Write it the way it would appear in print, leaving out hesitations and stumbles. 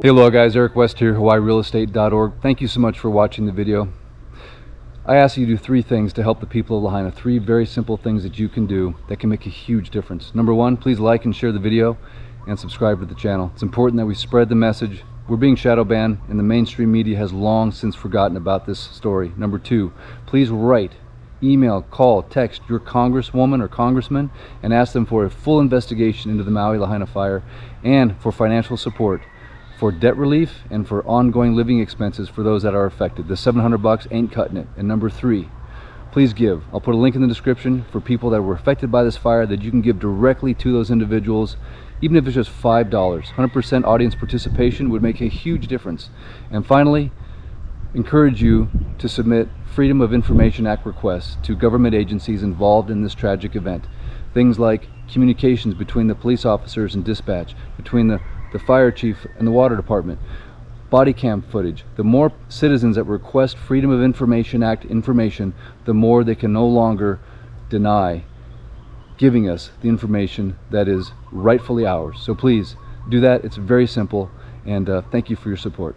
Hey, hello guys, Eric West here, HawaiiRealEstate.org. Thank you so much for watching the video. I ask you to do 3 things to help the people of Lahaina. 3 very simple things that you can do that can make a huge difference. Number 1, please like and share the video and subscribe to the channel. It's important that we spread the message. We're being shadow banned and the mainstream media has long since forgotten about this story. Number 2, please write, email, call, text your congresswoman or congressman and ask them for a full investigation into the Maui Lahaina fire and for financial support for debt relief and for ongoing living expenses for those that are affected. The $700 ain't cutting it. And number 3, please give. I'll put a link in the description for people that were affected by this fire that you can give directly to those individuals, even if it's just $5. 100% audience participation would make a huge difference. And finally, encourage you to submit Freedom of Information Act requests to government agencies involved in this tragic event. Things like communications between the police officers and dispatch, between the fire chief and the water department, body cam footage. The more citizens that request Freedom of Information Act information, the more they can no longer deny giving us the information that is rightfully ours. So please do that. It's very simple, and thank you for your support.